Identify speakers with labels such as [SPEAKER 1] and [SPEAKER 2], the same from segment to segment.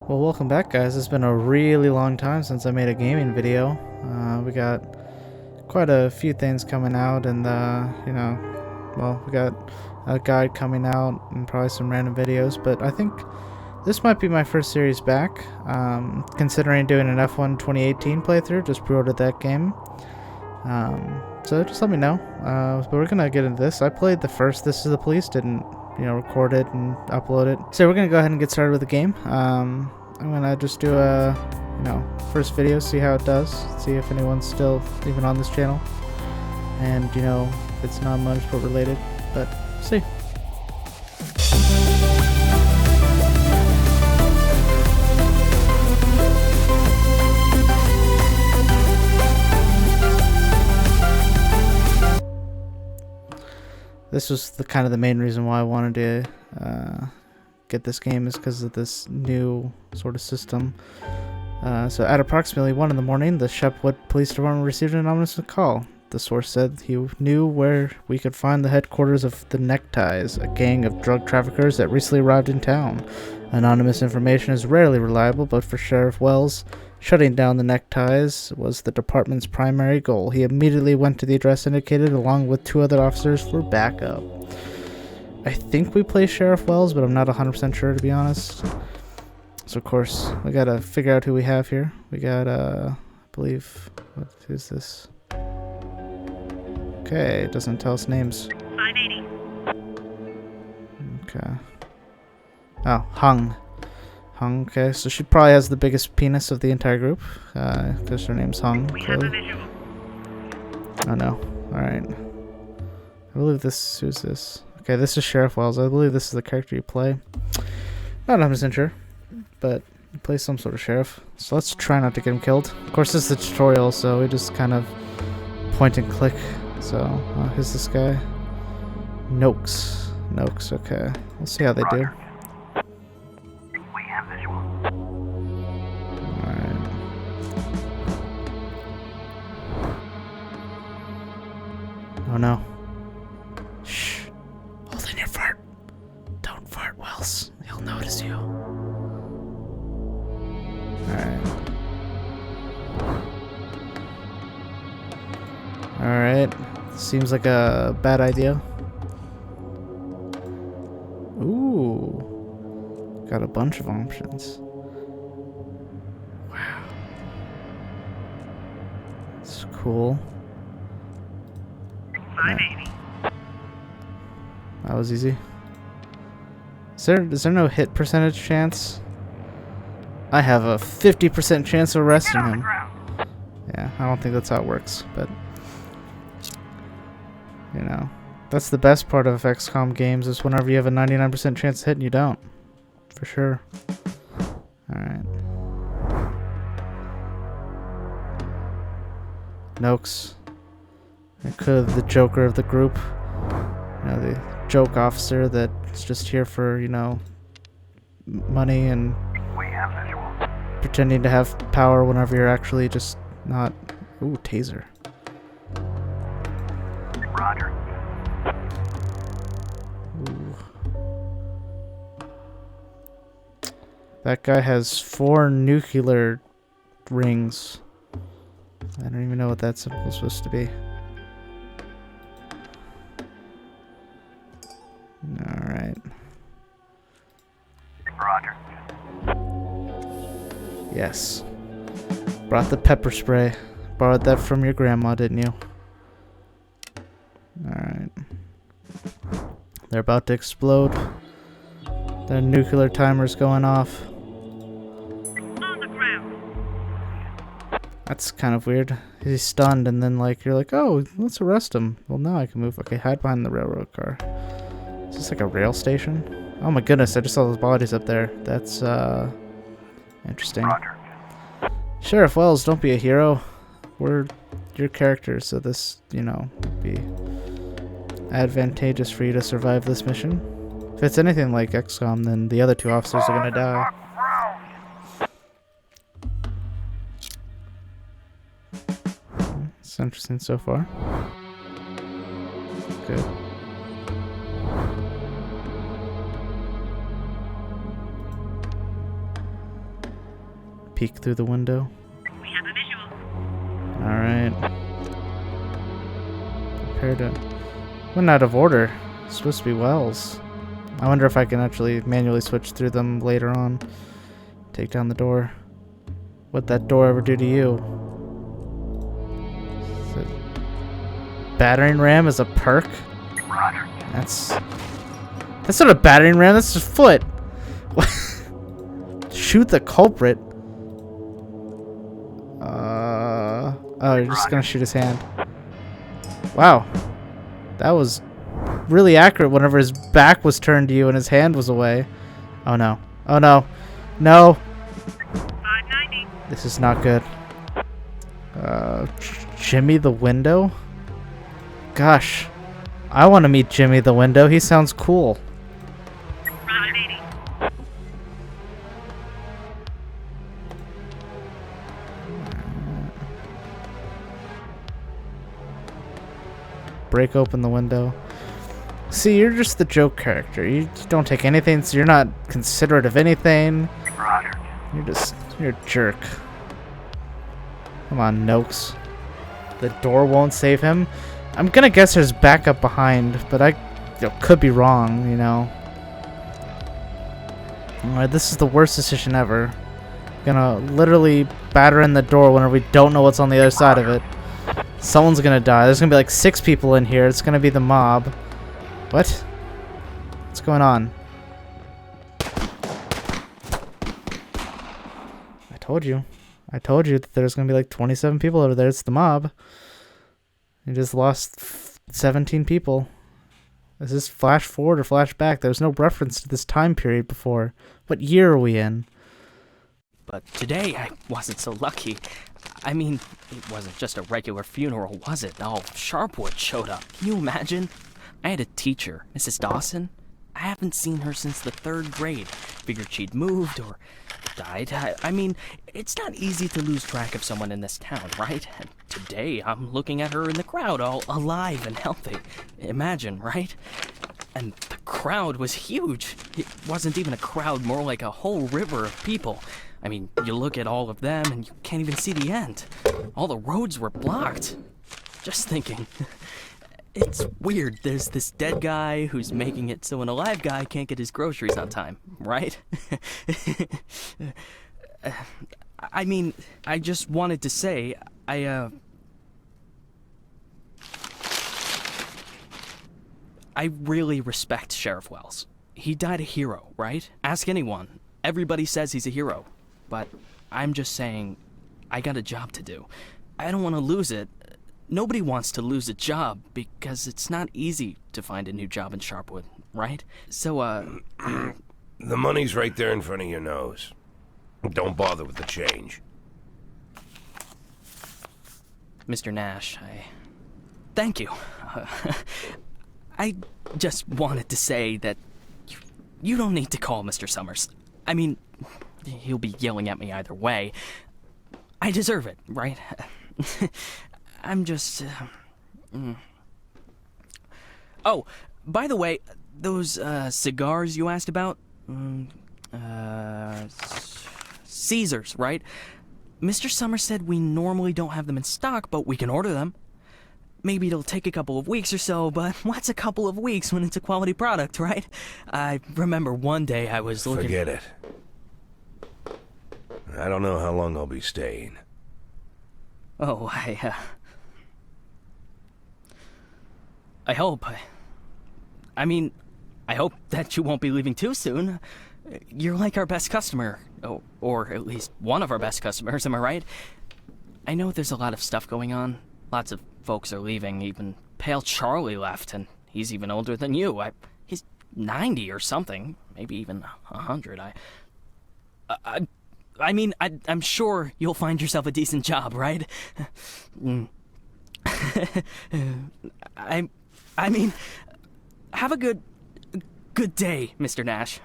[SPEAKER 1] Well, welcome back, guys. It's been a really long time since I made a gaming video. We got quite a few things coming out, and we got a guide coming out and probably some random videos, but I think this might be my first series back, considering doing an F1 2018 playthrough. Just pre-ordered that game. So just let me know. But we're gonna get into this. I played the first This Is the Police, didn't record it and upload it. So we're gonna go ahead and get started with the game. I'm gonna just do a first video, see how it does, see if anyone's still even on this channel, and if it's not motorsport related, but see. This was the main reason why I wanted to get this game, is because of this new sort of system. So at approximately 1 in the morning, the Shepwood Police Department received an ominous call. The source said he knew where we could find the headquarters of the Neckties, a gang of drug traffickers that recently arrived in town. Anonymous information is rarely reliable, but for Sheriff Wells, shutting down the Neckties was the department's primary goal. He immediately went to the address indicated along with 2 other officers for backup. I think we play Sheriff Wells, but I'm not 100% sure, to be honest. So of course, we gotta figure out who we have here. We got, I believe, who's this? Okay, it doesn't tell us names.
[SPEAKER 2] 580.
[SPEAKER 1] Okay. Oh, Hung. Hung, okay, so she probably has the biggest penis of the entire group, because her name's Hung.
[SPEAKER 2] We have a visual.
[SPEAKER 1] Oh no, alright. I believe this, who's this? Okay, this is Sheriff Wells. I believe this is the character you play. Not 100% sure, but you play some sort of sheriff. So let's try not to get him killed. Of course, this is the tutorial, so we just kind of point and click. So, who's this guy? Noakes. Noakes, okay. We'll see how they do.
[SPEAKER 2] We have visual.
[SPEAKER 1] Alright. Oh no. Shh. Hold in your fart. Don't fart, Wells. He'll notice you. Alright. Alright. Seems like a bad idea. Ooh. Got a bunch of options. Wow. That's cool.
[SPEAKER 2] 580.
[SPEAKER 1] That was easy. Is there no hit percentage chance? I have a 50% chance of arresting him. Yeah, I don't think that's how it works, but that's the best part of XCOM games, is whenever you have a 99% chance of hitting, you don't. For sure. Alright. Noakes. The Joker of the group. The joke officer that's just here for, money and pretending to have power whenever you're actually just not. Ooh, taser.
[SPEAKER 2] Roger.
[SPEAKER 1] Ooh. That guy has 4 nuclear rings. I don't even know what that symbol is supposed to be. Alright.
[SPEAKER 2] Roger.
[SPEAKER 1] Yes. Brought the pepper spray. Borrowed that from your grandma, didn't you? Alright. They're about to explode. Their nuclear timer's going off.
[SPEAKER 2] On the ground.
[SPEAKER 1] That's kind of weird. He's stunned, and then you're like, oh, let's arrest him. Well, now I can move. Okay, hide behind the railroad car. Is this like a rail station? Oh my goodness, I just saw those bodies up there. That's, interesting.
[SPEAKER 2] Roger.
[SPEAKER 1] Sheriff Wells, don't be a hero. We're your characters, so this, would be advantageous for you to survive this mission. If it's anything like XCOM, then the other 2 officers are gonna die. It's interesting so far. Good. peek through the window.
[SPEAKER 2] We have a visual.
[SPEAKER 1] Alright. Prepare to... Went out of order. It's supposed to be wells. I wonder if I can actually manually switch through them later on. Take down the door. What'd that door ever do to you? Is it... Battering ram is a perk?
[SPEAKER 2] Roger.
[SPEAKER 1] That's not a battering ram, that's his foot. Shoot the culprit. Oh, you're just gonna shoot his hand. Wow. That was really accurate whenever his back was turned to you and his hand was away. Oh no. Oh no. No.
[SPEAKER 2] 590.
[SPEAKER 1] This is not good. Jimmy the Window? Gosh. I want to meet Jimmy the Window. He sounds cool.
[SPEAKER 2] 580.
[SPEAKER 1] Break open the window. See, you're just the joke character. You don't take anything, so you're not considerate of anything.
[SPEAKER 2] Roger.
[SPEAKER 1] You're a jerk. Come on, Noakes. The door won't save him. I'm gonna guess there's backup behind, but I could be wrong, you know. Alright, this is the worst decision ever. Gonna literally batter in the door whenever we don't know what's on the other side of it. Someone's gonna die. There's gonna be like 6 people in here. It's gonna be the mob. What? What's going on? I told you. I told you that there's gonna be like 27 people over there. It's the mob. You just lost 17 people. Is this flash forward or flash back? There's no reference to this time period before. What year are we in?
[SPEAKER 3] But today I wasn't so lucky. I mean, it wasn't just a regular funeral, was it? All Sharpwood showed up. Can you imagine? I had a teacher, Mrs. Dawson. I haven't seen her since the 3rd grade. Figured she'd moved or died. I mean, it's not easy to lose track of someone in this town, right? And today I'm looking at her in the crowd, all alive and healthy. Imagine, right? And the crowd was huge. It wasn't even a crowd, more like a whole river of people. I mean, you look at all of them and you can't even see the end. All the roads were blocked. Just thinking. It's weird. There's this dead guy who's making it so an alive guy can't get his groceries on time, right? I mean, I just wanted to say, I really respect Sheriff Wells. He died a hero, right? Ask anyone. Everybody says he's a hero. But I'm just saying, I got a job to do. I don't want to lose it. Nobody wants to lose a job because it's not easy to find a new job in Sharpwood, right? So,
[SPEAKER 4] The money's right there in front of your nose. Don't bother with the change.
[SPEAKER 3] Mr. Nash, thank you. I just wanted to say that you don't need to call Mr. Summers. I mean, he'll be yelling at me either way. I deserve it, right? I'm just... Oh, by the way, those cigars you asked about? Caesars, right? Mr. Summers said we normally don't have them in stock, but we can order them. Maybe it'll take a couple of weeks or so, but what's a couple of weeks when it's a quality product, right? I remember one day I was looking...
[SPEAKER 4] Forget it. I don't know how long I'll be staying.
[SPEAKER 3] Oh, I hope. I mean, I hope that you won't be leaving too soon. You're like our best customer. Oh, or at least one of our best customers, am I right? I know there's a lot of stuff going on. Lots of folks are leaving. Even Pale Charlie left, and he's even older than you. He's 90 or something. Maybe even 100. I mean, I'm sure you'll find yourself a decent job, right? I mean, have a good day, Mr. Nash.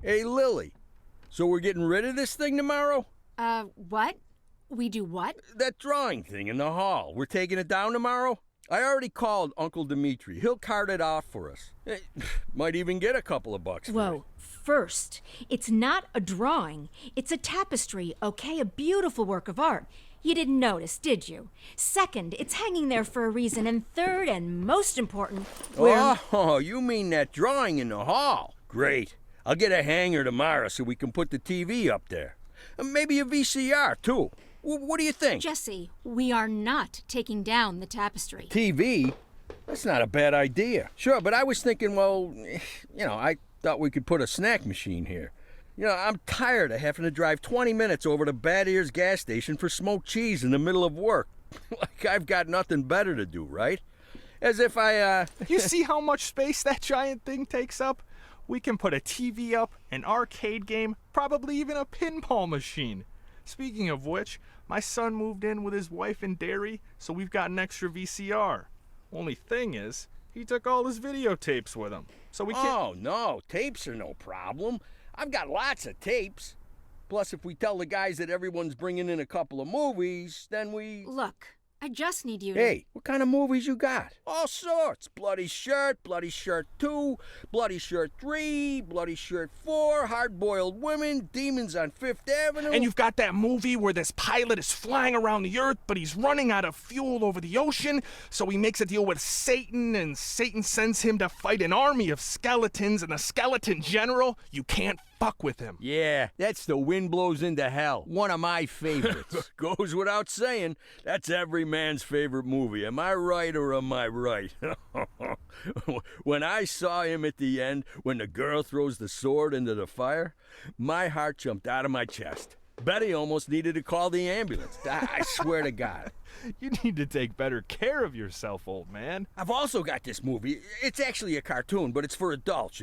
[SPEAKER 5] Hey, Lily. So we're getting rid of this thing tomorrow?
[SPEAKER 6] What?
[SPEAKER 5] We do what?
[SPEAKER 6] That drawing thing in the hall. We're taking it down tomorrow? I already called Uncle Dimitri. He'll cart it off for us. Might even get a couple of bucks for it.
[SPEAKER 5] Whoa. First, it's not a drawing. It's a tapestry, okay? A beautiful work of art. You didn't notice, did you? Second, it's hanging there for a reason. And third, and most important,
[SPEAKER 6] Oh, you mean that drawing in the hall? Great. I'll get a hanger tomorrow so we can put the TV up there. And maybe a VCR, too. What do you think?
[SPEAKER 5] Jesse, we are not taking down the tapestry.
[SPEAKER 6] TV? That's not a bad idea. Sure, but I was thinking, well, I thought we could put a snack machine here. I'm tired of having to drive 20 minutes over to Bad Ears gas station for smoked cheese in the middle of work. Like I've got nothing better to do, right? As if
[SPEAKER 7] You see how much space that giant thing takes up? We can put a TV up, an arcade game, probably even a pinball machine. Speaking of which, my son moved in with his wife and dairy, so we've got an extra VCR. Only thing is, he took all his videotapes with him, so we can't...
[SPEAKER 6] Oh, no, tapes are no problem. I've got lots of tapes. Plus, if we tell the guys that everyone's bringing in a couple of movies, then we...
[SPEAKER 5] Look, I just need you to...
[SPEAKER 6] Hey, what kind of movies you got? All sorts. Bloody Shirt 2, Bloody Shirt 3, Bloody Shirt 4, Hard-Boiled Women, Demons on Fifth Avenue.
[SPEAKER 7] And you've got that movie where this pilot is flying around the earth, but he's running out of fuel over the ocean, so he makes a deal with Satan, and Satan sends him to fight an army of skeletons, and the skeleton general, you can't fuck with him.
[SPEAKER 6] Yeah, that's The Wind Blows into Hell. One of my favorites. Goes without saying, that's every man's favorite movie. Am I right or am I right? When I saw him at the end, when the girl throws the sword into the fire, my heart jumped out of my chest. Betty almost needed to call the ambulance. I swear to God.
[SPEAKER 7] You need to take better care of yourself, old man.
[SPEAKER 6] I've also got this movie. It's actually a cartoon, but it's for adults,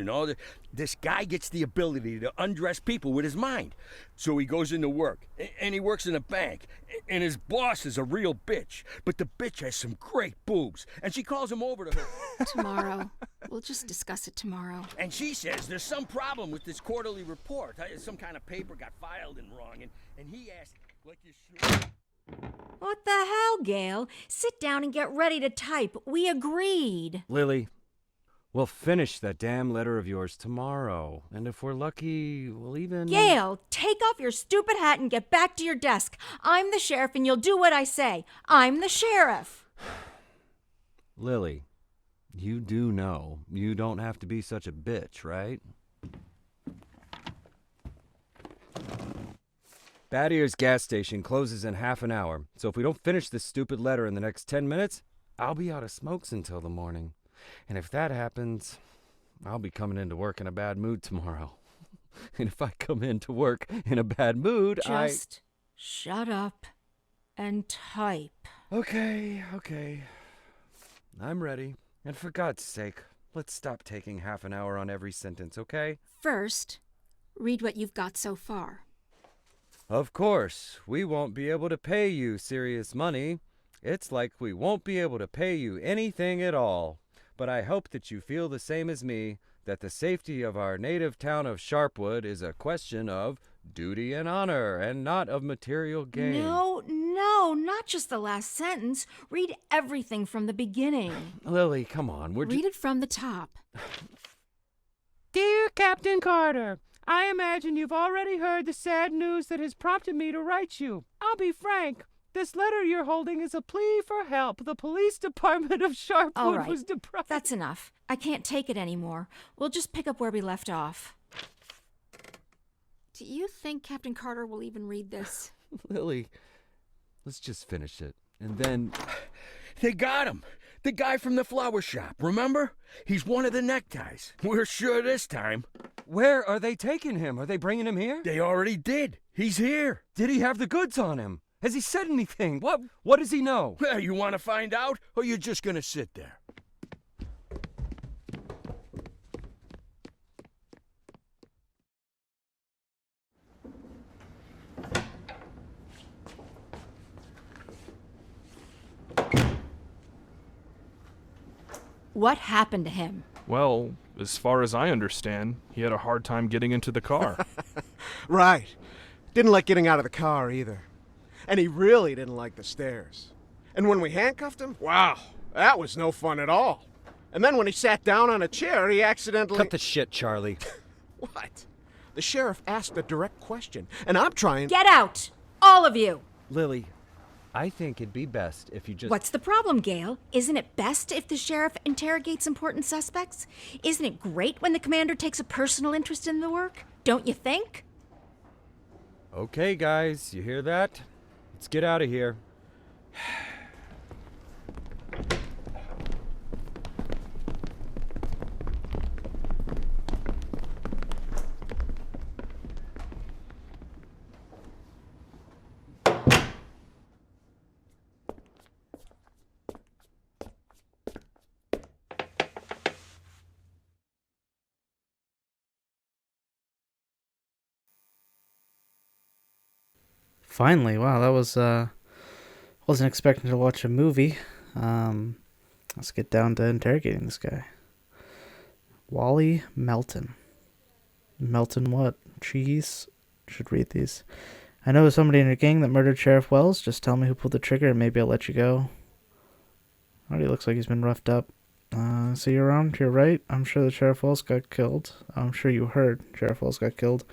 [SPEAKER 6] This guy gets the ability to undress people with his mind. So he goes into work, and he works in a bank, and his boss is a real bitch. But the bitch has some great boobs, and she calls him over to her.
[SPEAKER 5] Tomorrow. We'll just discuss it tomorrow.
[SPEAKER 6] And she says there's some problem with this quarterly report. Some kind of paper got filed in wrong, and he asked, like you should...
[SPEAKER 5] What the hell, Gail? Sit down and get ready to type. We agreed.
[SPEAKER 8] Lily, we'll finish that damn letter of yours tomorrow. And if we're lucky, we'll even...
[SPEAKER 5] Gail, take off your stupid hat and get back to your desk. I'm the sheriff and you'll do what I say. I'm the sheriff.
[SPEAKER 8] Lily, you do know you don't have to be such a bitch, right? Bad Ears gas station closes in half an hour, so if we don't finish this stupid letter in the next 10 minutes, I'll be out of smokes until the morning. And if that happens, I'll be coming into work in a bad mood tomorrow. And if I come into work in a bad mood,
[SPEAKER 5] Just shut up and type.
[SPEAKER 8] Okay. I'm ready. And for God's sake, let's stop taking half an hour on every sentence, okay?
[SPEAKER 5] First, read what you've got so far.
[SPEAKER 8] Of course, we won't be able to pay you serious money. It's like we won't be able to pay you anything at all. But I hope that you feel the same as me, that the safety of our native town of Sharpwood is a question of duty and honor, and not of material gain.
[SPEAKER 5] No, not just the last sentence. Read everything from the beginning.
[SPEAKER 8] Lily, come on.
[SPEAKER 5] Read it from the top.
[SPEAKER 8] Dear Captain Carter, I imagine you've already heard the sad news that has prompted me to write you. I'll be frank. This letter you're holding is a plea for help. The police department of Sharpwood
[SPEAKER 5] All right,
[SPEAKER 8] was deprived.
[SPEAKER 5] That's enough. I can't take it anymore. We'll just pick up where we left off. Do you think Captain Carter will even read this?
[SPEAKER 8] Lily, let's just finish it. And then...
[SPEAKER 6] They got him. The guy from the flower shop, remember? He's one of the neckties. We're sure this time.
[SPEAKER 8] Where are they taking him? Are they bringing him here?
[SPEAKER 6] They already did. He's here.
[SPEAKER 8] Did he have the goods on him? Has he said anything? What does he know?
[SPEAKER 6] Well, you want to find out, or you're just going to sit there?
[SPEAKER 5] What happened to him?
[SPEAKER 7] Well, as far as I understand, he had a hard time getting into the car.
[SPEAKER 9] Right. Didn't like getting out of the car either. And he really didn't like the stairs. And when we handcuffed him, wow, that was no fun at all. And then when he sat down on a chair, he accidentally...
[SPEAKER 8] Cut the shit, Charlie.
[SPEAKER 9] What? The sheriff asked a direct question, and I'm trying...
[SPEAKER 5] Get out! All of you!
[SPEAKER 8] Lily, I think it'd be best if you just...
[SPEAKER 5] What's the problem, Gail? Isn't it best if the sheriff interrogates important suspects? Isn't it great when the commander takes a personal interest in the work? Don't you think?
[SPEAKER 8] Okay, guys, you hear that? Let's get out of here.
[SPEAKER 1] Finally, wow, that was wasn't expecting to watch a movie. Let's get down to interrogating this guy. Wally Melton. Melton what? Cheese? Should read these. I know somebody in your gang that murdered Sheriff Wells. Just tell me who pulled the trigger and maybe I'll let you go. Already looks like he's been roughed up. So you're around to your right? I'm sure that Sheriff Wells got killed. I'm sure you heard Sheriff Wells got killed.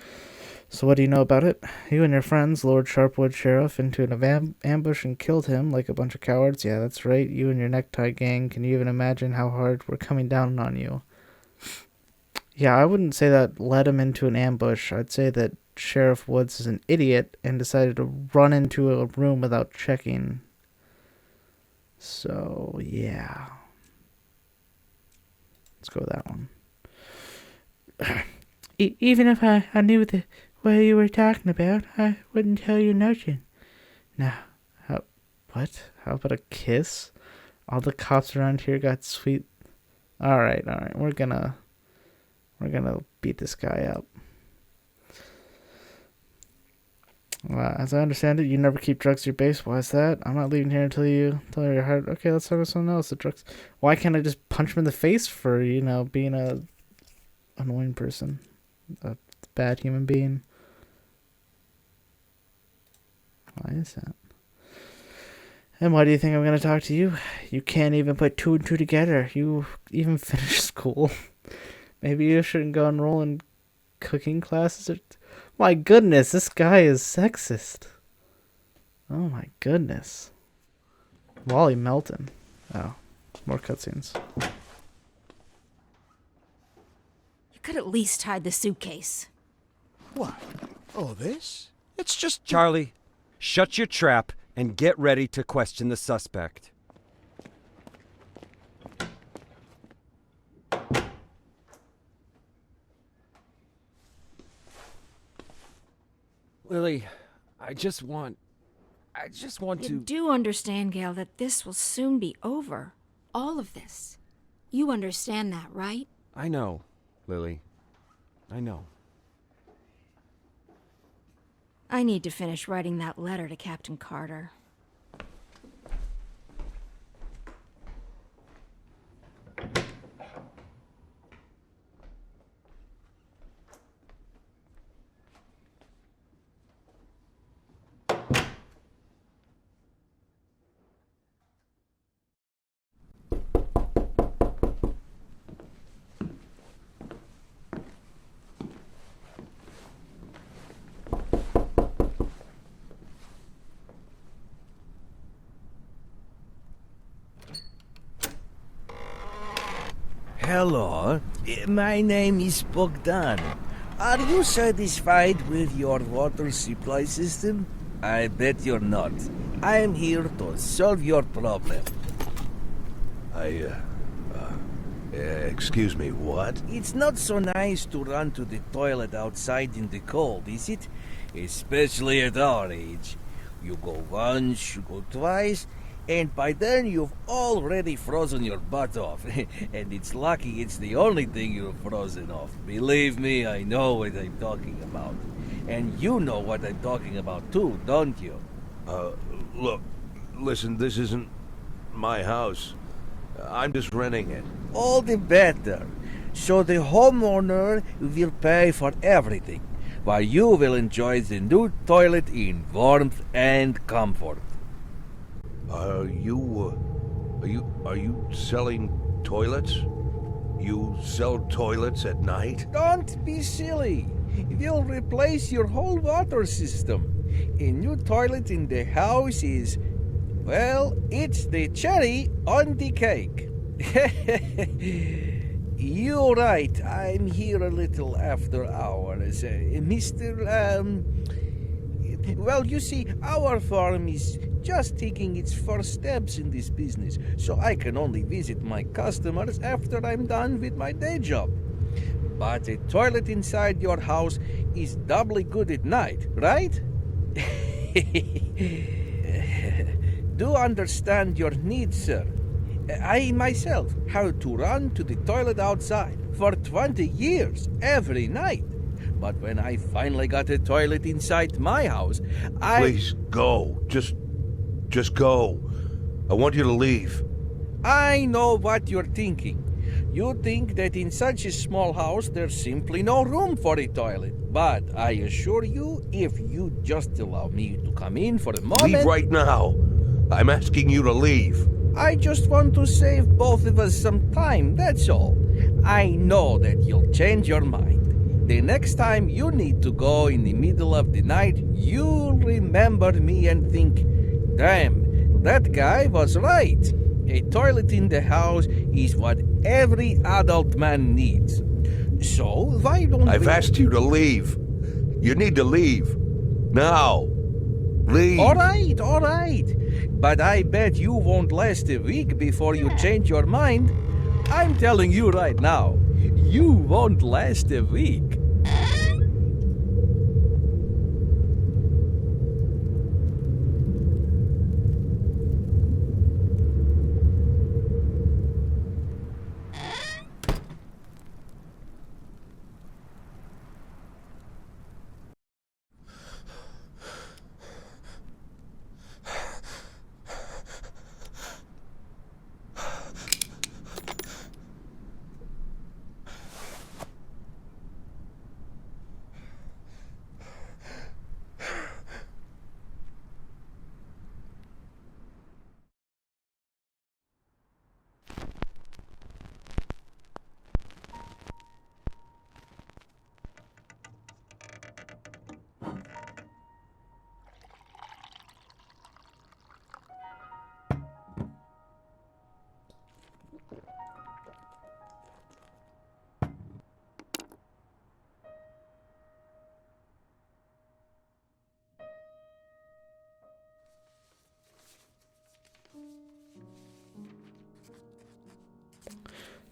[SPEAKER 1] So what do you know about it? You and your friends lured Sharpwood Sheriff into an ambush and killed him like a bunch of cowards. Yeah, that's right. You and your necktie gang. Can you even imagine how hard we're coming down on you? Yeah, I wouldn't say that led him into an ambush. I'd say that Sheriff Woods is an idiot and decided to run into a room without checking. So, yeah. Let's go with that one. Even if I knew what you were talking about, I wouldn't tell you nothing. Now, what? How about a kiss? All the cops around here got sweet. Alright. We're gonna beat this guy up. As I understand it, you never keep drugs at your base. Why is that? I'm not leaving here until you're hard. Okay, let's talk about something else. The drugs. Why can't I just punch him in the face for, being a annoying person? A bad human being? Why is that? And why do you think I'm going to talk to you? You can't even put two and two together. You even finished school. Maybe you shouldn't go enroll in cooking classes. My goodness, this guy is sexist. Oh my goodness. Wally Melton. Oh, more cutscenes.
[SPEAKER 5] You could at least hide the suitcase.
[SPEAKER 9] What? Oh, this? It's just...
[SPEAKER 8] Charlie, shut your trap and get ready to question the suspect. Lily, I just want to...
[SPEAKER 5] You do understand, Gail, that this will soon be over. All of this. You understand that, right?
[SPEAKER 8] I know, Lily. I know.
[SPEAKER 5] I need to finish writing that letter to Captain Carter.
[SPEAKER 10] Hello, my name is Bogdan. Are you satisfied with your water supply system? I bet you're not. I am here to solve your problem.
[SPEAKER 4] Excuse me, what?
[SPEAKER 10] It's not so nice to run to the toilet outside in the cold, is it? Especially at our age. You go once, you go twice, and by then you've already frozen your butt off. And it's lucky it's the only thing you've frozen off. Believe me, I know what I'm talking about. And you know what I'm talking about too, don't you?
[SPEAKER 4] Look, listen, this isn't my house. I'm just renting it.
[SPEAKER 10] All the better. So the homeowner will pay for everything. while you will enjoy the new toilet in warmth and comfort.
[SPEAKER 4] Are you selling toilets? You sell toilets at night?
[SPEAKER 10] Don't be silly. We'll replace your whole water system. A new toilet in the house is, well, it's the cherry on the cake. You're right. I'm here a little after hours. Well, you see, our farm is just taking its first steps in this business, so I can only visit my customers after I'm done with my day job. But a toilet inside your house is doubly good at night, right? Do understand your needs, sir. I myself had to run to the toilet outside for 20 years every night. But when I finally got a toilet inside my house,
[SPEAKER 4] Please, go. Just go. I want you to leave.
[SPEAKER 10] I know what you're thinking. You think that in such a small house there's simply no room for a toilet. But I assure you, if you just allow me to come in for a moment...
[SPEAKER 4] Leave right now. I'm asking you to leave.
[SPEAKER 10] I just want to save both of us some time, that's all. I know that you'll change your mind. The next time you need to go in the middle of the night, you'll remember me and think, damn, that guy was right. A toilet in the house is what every adult man needs. So, why don't
[SPEAKER 4] I've asked you to leave. You need to leave. Now. Leave.
[SPEAKER 10] All right. But I bet you won't last a week before you change your mind. I'm telling you right now, you won't last a week.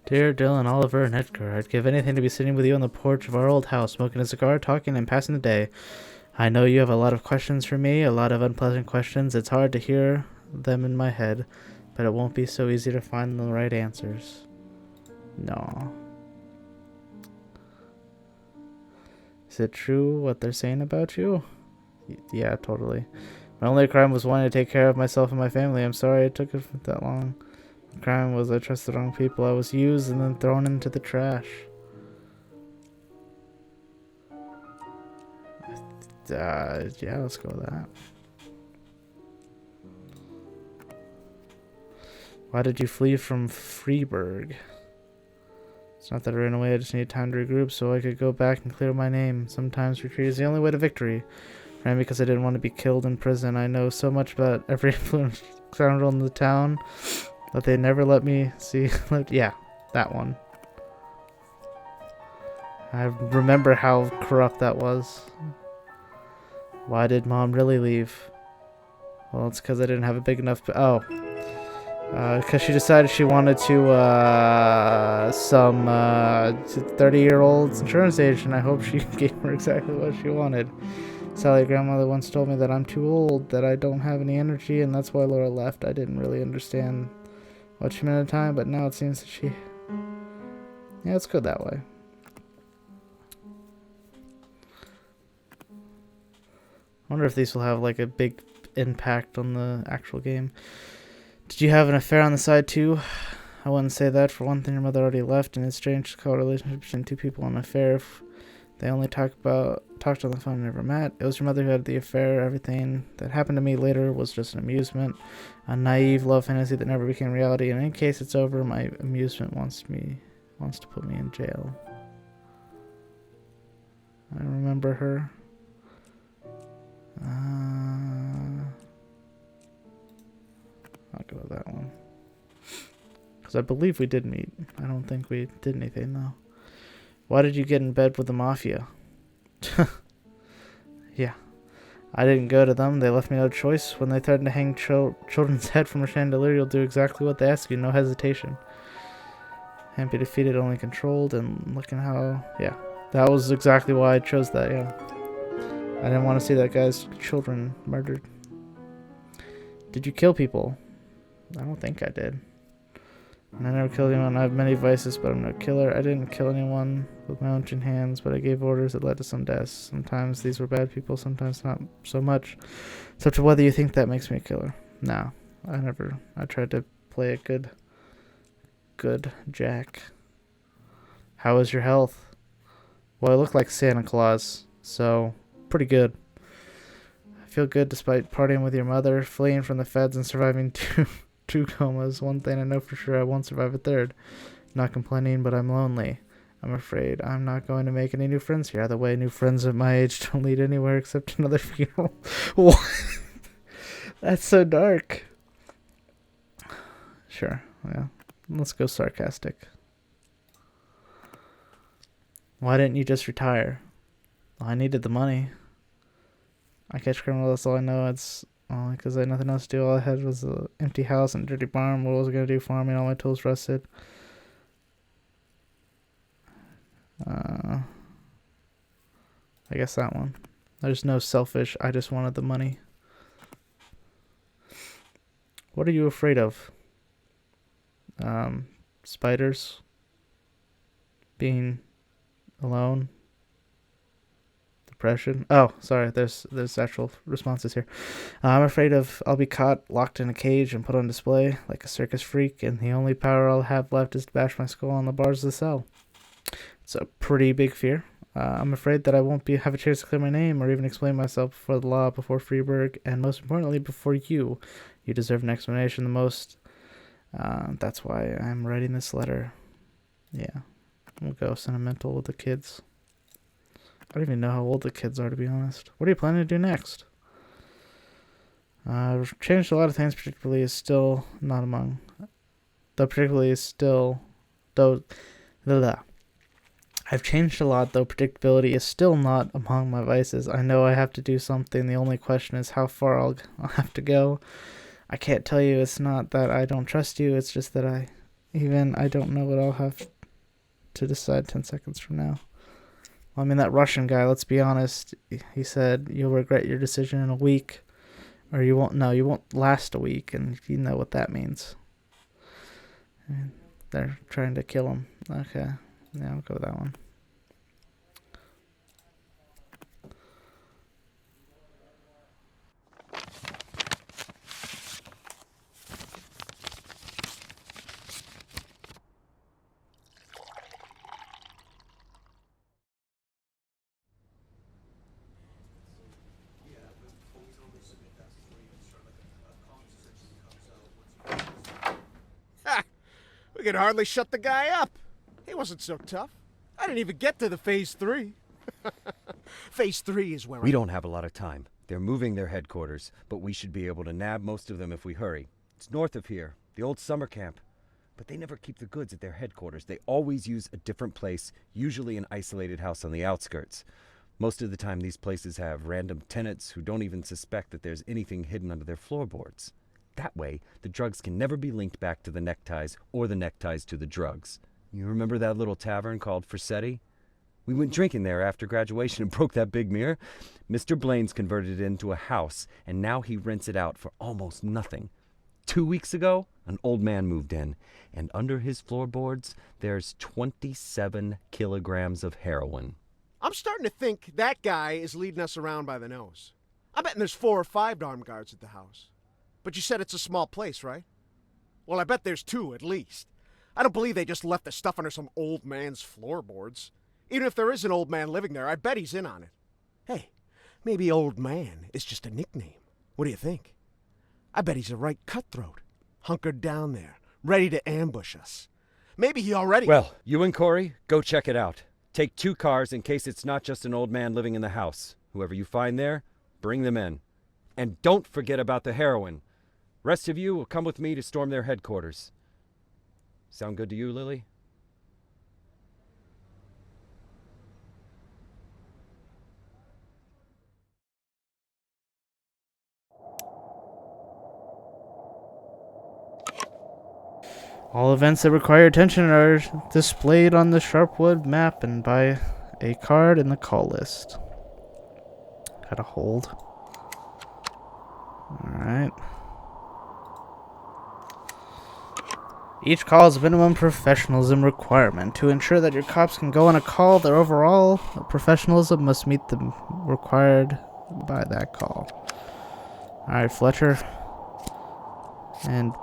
[SPEAKER 1] Dear Dylan, Oliver, and Edgar, I'd give anything to be sitting with you on the porch of our old house, smoking a cigar, talking, and passing the day. I know you have a lot of questions for me, a lot of unpleasant questions. It's hard to hear them in my head, but it won't be so easy to find the right answers. No. Is it true what they're saying about you? Yeah, totally. My only crime was wanting to take care of myself and my family. I'm sorry it took it that long. The crime was I trusted the wrong people. I was used and then thrown into the trash. Yeah, let's go with that. Why did you flee from Freeburg? It's not that I ran away, I just needed time to regroup so I could go back and clear my name. Sometimes retreat is the only way to victory. I ran because I didn't want to be killed in prison. I know so much about every influential scoundrel in the town that they never let me see. Yeah, that one. I remember how corrupt that was. Why did Mom really leave? Well, it's because I didn't have a big enough... because she decided she wanted to, some 30-year-old's insurance agent. I hope she gave her exactly what she wanted. Sally's grandmother once told me that I'm too old, that I don't have any energy, and that's why Laura left. I didn't really understand what she meant at the time, but now it seems that she... Yeah, it's good that way. I wonder if these will have, like, a big impact on the actual game. Did you have an affair on the side, too? I wouldn't say that. For one thing, your mother already left, and it's strange to call a relationship between two people an affair. If They only talked on the phone, never met. It was your mother who had the affair. Everything that happened to me later was just an amusement, a naive love fantasy that never became reality. And in case it's over, my amusement wants to put me in jail. I remember her. I'll go with that one. Because I believe we did meet. I don't think we did anything, though. Why did you get in bed with the mafia? Yeah. I didn't go to them. They left me no choice. When they threaten to hang children's head from a chandelier, you'll do exactly what they ask you. No hesitation. Can't be defeated, only controlled. And looking how... Yeah. That was exactly why I chose that, yeah. I didn't want to see that guy's children murdered. Did you kill people? I don't think I did. And I never killed anyone. I have many vices, but I'm no killer. I didn't kill anyone with my own hands, but I gave orders that led to some deaths. Sometimes these were bad people, sometimes not so much. It's up to whether you think that makes me a killer. No, I tried to play a good Jack. How is your health? Well, I look like Santa Claus, so pretty good. I feel good despite partying with your mother, fleeing from the feds, and surviving two comas. One thing I know for sure, I won't survive a third. Not complaining, but I'm lonely. I'm afraid I'm not going to make any new friends here. Either way, new friends at my age don't lead anywhere except another funeral. What? That's so dark. Sure, yeah. Let's go sarcastic. Why didn't you just retire? Well, I needed the money. I catch criminals, that's all I know. It's only because I had nothing else to do. All I had was an empty house and a dirty barn. What was I going to do? Farming, all my tools rusted. I guess that one. There's no selfish, I just wanted the money. What are you afraid of? Spiders. Being alone. Depression. Oh, sorry. There's actual responses here. I'm afraid I'll be caught, locked in a cage, and put on display like a circus freak, and the only power I'll have left is to bash my skull on the bars of the cell. It's a pretty big fear. I'm afraid that I won't have a chance to clear my name or even explain myself before the law, before Freeburg, and most importantly, before you. You deserve an explanation the most. That's why I'm writing this letter. Yeah. We'll go sentimental with the kids. I don't even know how old the kids are, to be honest. What are you planning to do next? I've changed a lot of things, particularly is still not among... Though particularly is still... Though... I've changed a lot, though predictability is still not among my vices. I know I have to do something. The only question is how far I'll have to go. I can't tell you. It's not that I don't trust you. It's just that I don't know what I'll have to decide 10 seconds from now. Well, I mean, that Russian guy, let's be honest, he said you'll regret your decision in a week. Or you won't last a week, and you know what that means. And they're trying to kill him. Okay. Yeah, I'll go with that one.
[SPEAKER 9] We could hardly shut the guy up. He wasn't so tough. I didn't even get to the Phase 3. Phase 3 is where
[SPEAKER 8] We don't have a lot of time. They're moving their headquarters, but we should be able to nab most of them if we hurry. It's north of here, the old summer camp. But they never keep the goods at their headquarters. They always use a different place, usually an isolated house on the outskirts. Most of the time, these places have random tenants who don't even suspect that there's anything hidden under their floorboards. That way, the drugs can never be linked back to the neckties or the neckties to the drugs. You remember that little tavern called Forsetti? We went drinking there after graduation and broke that big mirror. Mr. Blaine's converted it into a house, and now he rents it out for almost nothing. 2 weeks ago, an old man moved in, and under his floorboards, there's 27 kilograms of heroin.
[SPEAKER 9] I'm starting to think that guy is leading us around by the nose. I bet there's 4 or 5 armed guards at the house. But you said it's a small place, right? Well, I bet there's 2 at least. I don't believe they just left the stuff under some old man's floorboards. Even if there is an old man living there, I bet he's in on it. Hey, maybe old man is just a nickname. What do you think? I bet he's a right cutthroat, hunkered down there, ready to ambush us. Maybe he already...
[SPEAKER 8] Well, you and Corey, go check it out. Take 2 cars in case it's not just an old man living in the house. Whoever you find there, bring them in. And don't forget about the heroin. Rest of you will come with me to storm their headquarters. Sound good to you, Lily?
[SPEAKER 1] All events that require attention are displayed on the Sharpwood map and by a card in the call list. Gotta hold. Alright. Each call is a minimum professionalism requirement. To ensure that your cops can go on a call, their overall professionalism must meet the required by that call. Alright, Fletcher. And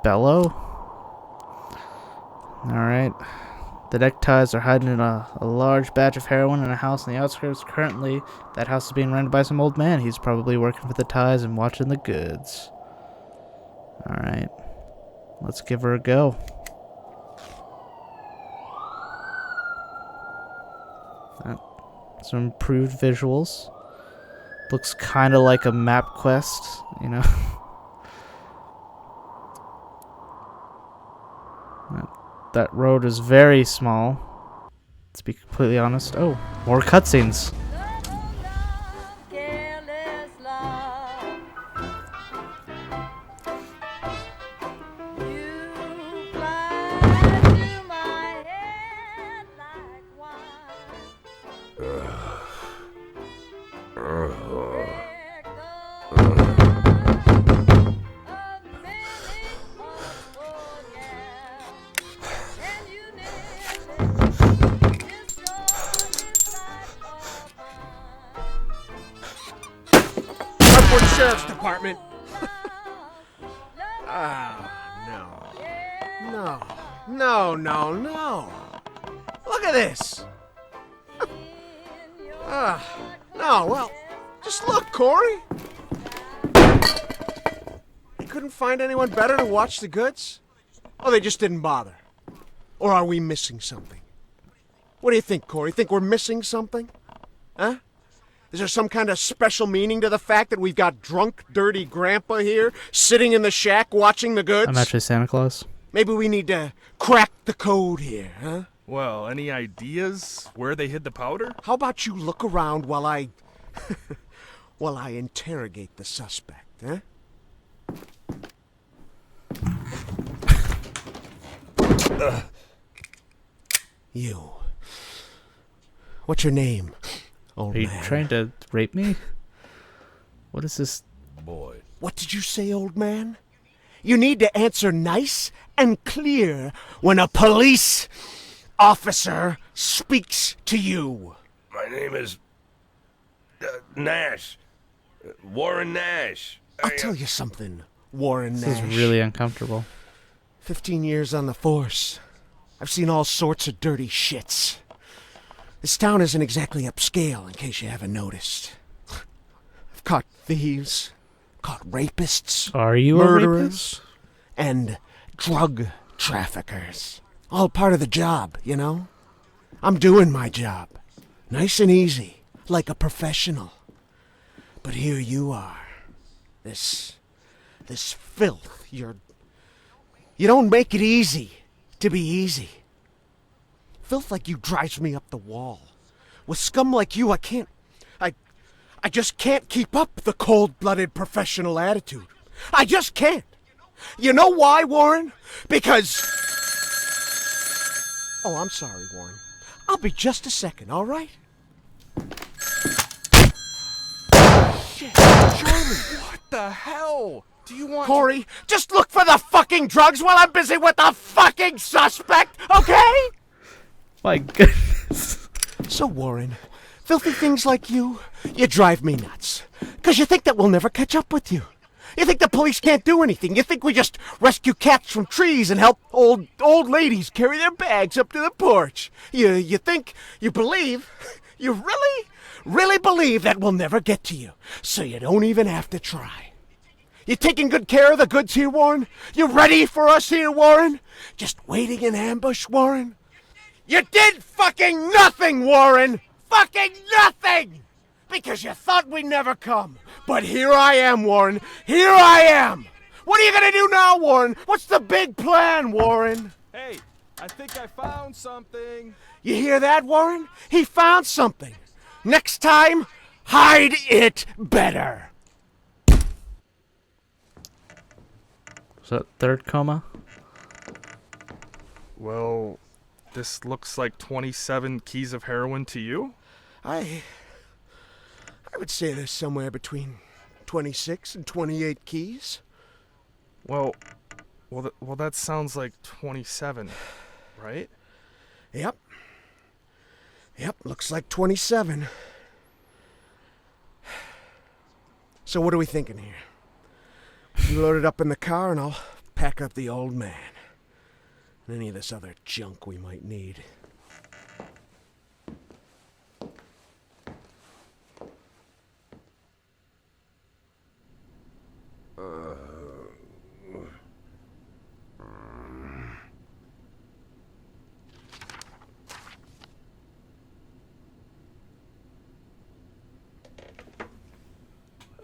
[SPEAKER 1] Bello. Alright. The neckties are hiding in a large batch of heroin in a house on the outskirts. Currently, that house is being rented by some old man. He's probably working for the ties and watching the goods. Alright. Let's give her a go. Some improved visuals. Looks kind of like a map quest, you know. That road is very small, to be completely honest. Oh, more cutscenes.
[SPEAKER 9] Sheriff's Department. No. Look at this. No, well, just look, Corey. You couldn't find anyone better to watch the goods? Oh, they just didn't bother. Or are we missing something? What do you think, Corey? Think we're missing something? Huh? Is there some kind of special meaning to the fact that we've got drunk, dirty grandpa here, sitting in the shack watching the goods?
[SPEAKER 1] I'm actually Santa Claus.
[SPEAKER 9] Maybe we need to crack the code here, huh?
[SPEAKER 7] Well, any ideas where they hid the powder?
[SPEAKER 9] How about you look around while I... while I interrogate the suspect, huh? You. What's your name?
[SPEAKER 1] Are you trying to rape me? What is this?
[SPEAKER 6] Boy.
[SPEAKER 9] What did you say, old man? You need to answer nice and clear when a police officer speaks to you.
[SPEAKER 4] My name is... Nash. Warren Nash.
[SPEAKER 9] I'll tell you something, Warren Nash.
[SPEAKER 1] This is really uncomfortable.
[SPEAKER 9] 15 years on the force. I've seen all sorts of dirty shits. This town isn't exactly upscale, in case you haven't noticed. I've caught thieves, caught rapists,
[SPEAKER 1] Are you
[SPEAKER 9] murderers,
[SPEAKER 1] a rapist?
[SPEAKER 9] and drug traffickers. All part of the job, you know? I'm doing my job. Nice and easy, like a professional. But here you are. This filth. You don't make it easy to be easy. Filth like you drives me up the wall. With scum like you, I just can't keep up the cold-blooded professional attitude. I just can't. You know why, Warren? Because... Oh, I'm sorry, Warren. I'll be just a second, all right? Shit, Charlie.
[SPEAKER 7] What the hell? Do you want...
[SPEAKER 9] Corey, just look for the fucking drugs while I'm busy with the fucking suspect, okay?
[SPEAKER 1] My goodness.
[SPEAKER 9] So, Warren, filthy things like you drive me nuts. 'Cause you think that we'll never catch up with you. You think the police can't do anything? You think we just rescue cats from trees and help old ladies carry their bags up to the porch? You think, you believe, you really believe that we'll never get to you, so you don't even have to try. You taking good care of the goods here, Warren? You ready for us here, Warren? Just waiting in ambush, Warren? You did fucking nothing, Warren! Fucking nothing! Because you thought we'd never come. But here I am, Warren. Here I am! What are you gonna do now, Warren? What's the big plan, Warren?
[SPEAKER 7] Hey, I think I found something.
[SPEAKER 9] You hear that, Warren? He found something. Next time, hide it better.
[SPEAKER 1] Was that third coma?
[SPEAKER 7] Well, this looks like 27 keys of heroin to you?
[SPEAKER 9] I would say there's somewhere between 26 and 28 keys.
[SPEAKER 7] Well, that sounds like 27, right?
[SPEAKER 9] Yep, looks like 27. So what are we thinking here? You load it up in the car and I'll pack up the old man. And any of this other junk we might need.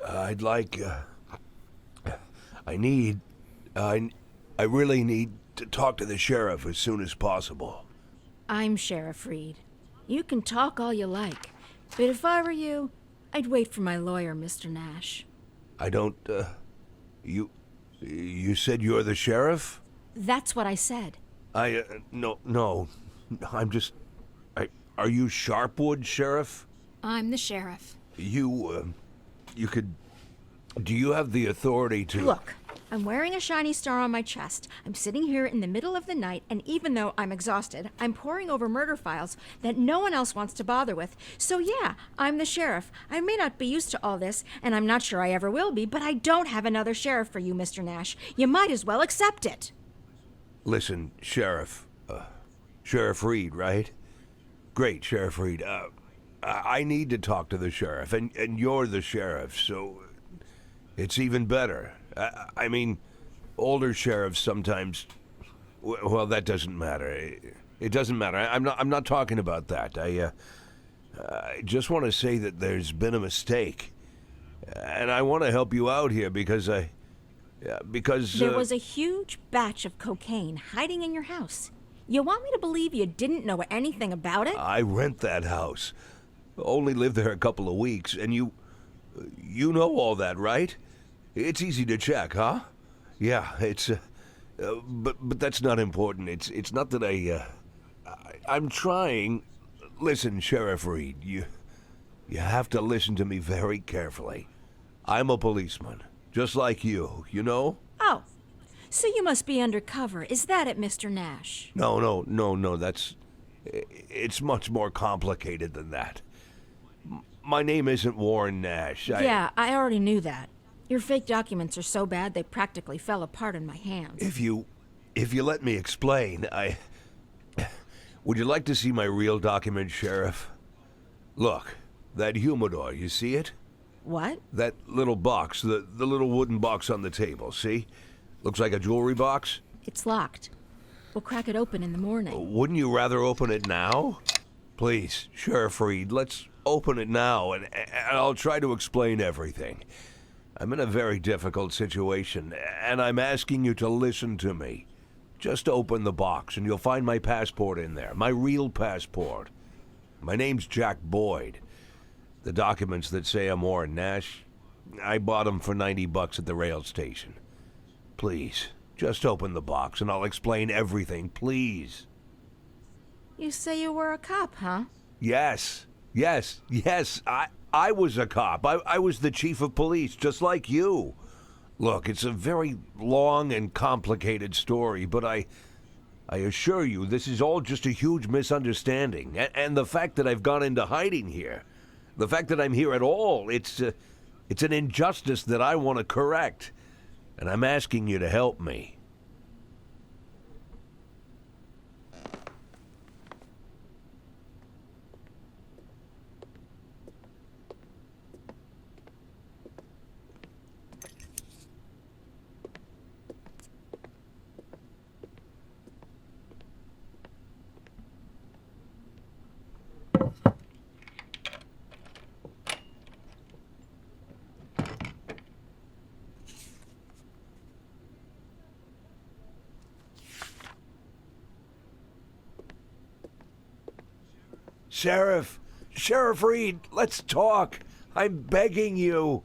[SPEAKER 4] I'd like, I really need to talk to the sheriff as soon as possible.
[SPEAKER 5] I'm Sheriff Reed. You can talk all you like, but if I were you, I'd wait for my lawyer, Mr. Nash.
[SPEAKER 4] I don't, you said you're the sheriff?
[SPEAKER 5] That's what I said.
[SPEAKER 4] No, I'm just, are you Sharpwood, Sheriff?
[SPEAKER 11] I'm the sheriff.
[SPEAKER 4] Do you have the authority to...
[SPEAKER 5] Look, I'm wearing a shiny star on my chest. I'm sitting here in the middle of the night, and even though I'm exhausted, I'm poring over murder files that no one else wants to bother with. So yeah, I'm the sheriff. I may not be used to all this, and I'm not sure I ever will be, but I don't have another sheriff for you, Mr. Nash. You might as well accept it.
[SPEAKER 4] Listen, Sheriff. Sheriff Reed, right? Great, Sheriff Reed. I need to talk to the sheriff, and you're the sheriff, so it's even better. I mean, older sheriffs sometimes... Well, that doesn't matter. It doesn't matter. I'm not talking about that. I just want to say that there's been a mistake. And I want to help you out here because
[SPEAKER 5] There was a huge batch of cocaine hiding in your house. You want me to believe you didn't know anything about it?
[SPEAKER 4] I rent that house. Only lived there a couple of weeks, and you know all that, right? It's easy to check, huh? Yeah, it's but that's not important. It's not that I'm trying. Listen, Sheriff Reed, you have to listen to me very carefully. I'm a policeman, just like you know?
[SPEAKER 5] Oh, so you must be undercover. Is that it, Mr. Nash?
[SPEAKER 4] No, it's much more complicated than that. My name isn't Warren Nash.
[SPEAKER 5] Yeah, I already knew that. Your fake documents are so bad they practically fell apart in my hands.
[SPEAKER 4] If you let me explain, would you like to see my real document, Sheriff? Look, that humidor, you see it?
[SPEAKER 5] What?
[SPEAKER 4] That little box, the little wooden box on the table, see? Looks like a jewelry box.
[SPEAKER 5] It's locked. We'll crack it open in the morning.
[SPEAKER 4] Wouldn't you rather open it now? Please, Sheriff Reed, let's open it now, and I'll try to explain everything. I'm in a very difficult situation, and I'm asking you to listen to me. Just open the box, and you'll find my passport in there, my real passport. My name's Jack Boyd. The documents that say I'm Warren Nash, I bought them for $90 at the rail station. Please, just open the box, and I'll explain everything, please.
[SPEAKER 5] You say you were a cop, huh?
[SPEAKER 4] Yes. I was a cop. I was the chief of police, just like you. Look, it's a very long and complicated story, but I assure you this is all just a huge misunderstanding. And the fact that I've gone into hiding here, the fact that I'm here at all, it's an injustice that I want to correct. and I'm asking you to help me. Sheriff Reed, let's talk. I'm begging you.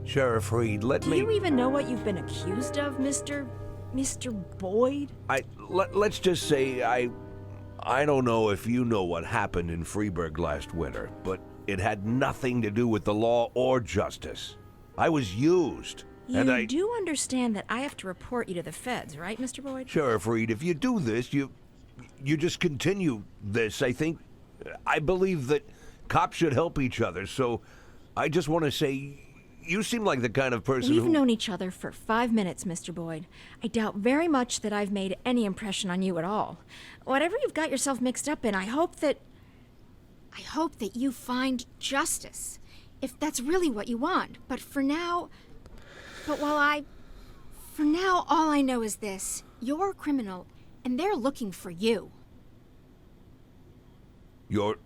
[SPEAKER 4] Sheriff Reed,
[SPEAKER 5] Do you even know what you've been accused of, Mr. Boyd?
[SPEAKER 4] Let's just say I don't know if you know what happened in Freeburg last winter, but it had nothing to do with the law or justice. I was used.
[SPEAKER 5] You do understand that I have to report you to the feds, right, Mr. Boyd?
[SPEAKER 4] Sheriff Reed, if you do this, you just continue this. I believe that cops should help each other, so I just want to say you seem like the kind of person
[SPEAKER 5] We've known each other for 5 minutes, Mr. Boyd. I doubt very much that I've made any impression on you at all. Whatever you've got yourself mixed up in, I hope that you find justice, if that's really what you want. But for now, all I know is this. You're a criminal, and they're looking for you.
[SPEAKER 4] Your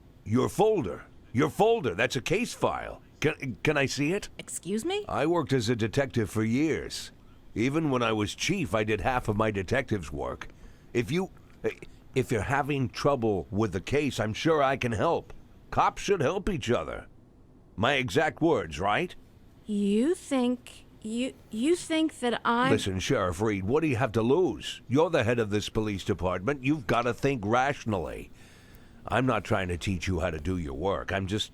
[SPEAKER 4] folder. Your folder. That's a case file. Can I see it?
[SPEAKER 5] Excuse me?
[SPEAKER 4] I worked as a detective for years. Even when I was chief, I did half of my detective's work. If you're having trouble with the case, I'm sure I can help. Cops should help each other. My exact words, right?
[SPEAKER 5] You think that I...
[SPEAKER 4] Listen, Sheriff Reed, what do you have to lose? You're the head of this police department. You've got to think rationally. I'm not trying to teach you how to do your work. I'm just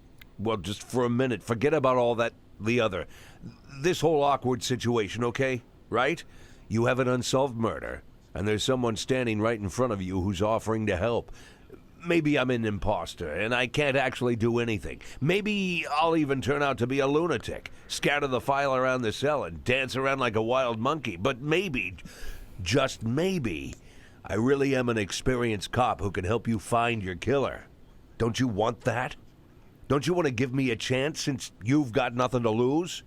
[SPEAKER 4] for a minute, forget about all that, this whole awkward situation, okay? Right? You have an unsolved murder, and there's someone standing right in front of you who's offering to help. Maybe I'm an imposter, and I can't actually do anything. Maybe I'll even turn out to be a lunatic, scatter the file around the cell and dance around like a wild monkey. But maybe, just maybe, I really am an experienced cop who can help you find your killer. Don't you want that? Don't you want to give me a chance since you've got nothing to lose?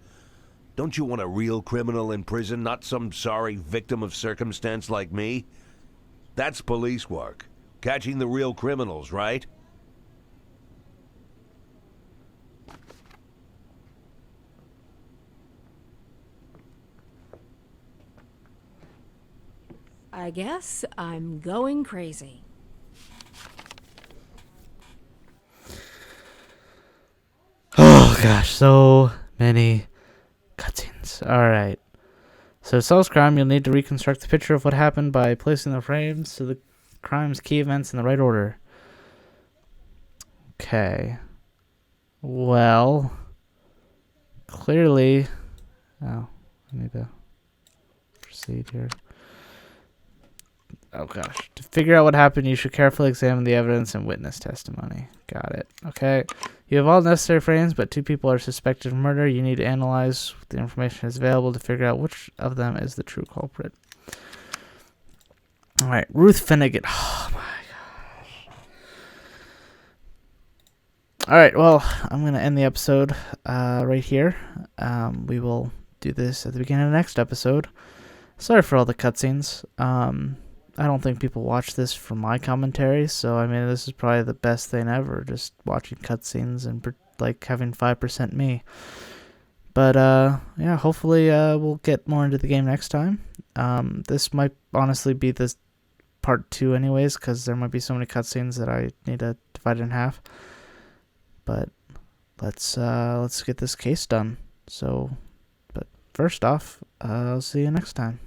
[SPEAKER 4] Don't you want a real criminal in prison, not some sorry victim of circumstance like me? That's police work. Catching the real criminals, right?
[SPEAKER 5] I guess I'm going crazy.
[SPEAKER 1] Oh gosh, so many cutscenes. Alright. So to solve this crime, you'll need to reconstruct the picture of what happened by placing the frames to the crime's key events in the right order. Okay. Well, clearly... Oh, I need to proceed here. Oh gosh. To figure out what happened, you should carefully examine the evidence and witness testimony. Got it. Okay. You have all necessary frames, but 2 people are suspected of murder. You need to analyze the information that's available to figure out which of them is the true culprit. Alright, Ruth Finnegan. Oh my gosh. Alright, well, I'm going to end the episode right here. We will do this at the beginning of the next episode. Sorry for all the cutscenes. I don't think people watch this for my commentary, so I mean, this is probably the best thing ever, just watching cutscenes and like having 5% me. But yeah, hopefully we'll get more into the game next time. This might honestly be this part 2 anyways, because there might be so many cutscenes that I need to divide it in half. But let's get this case done. So, but first off, I'll see you next time.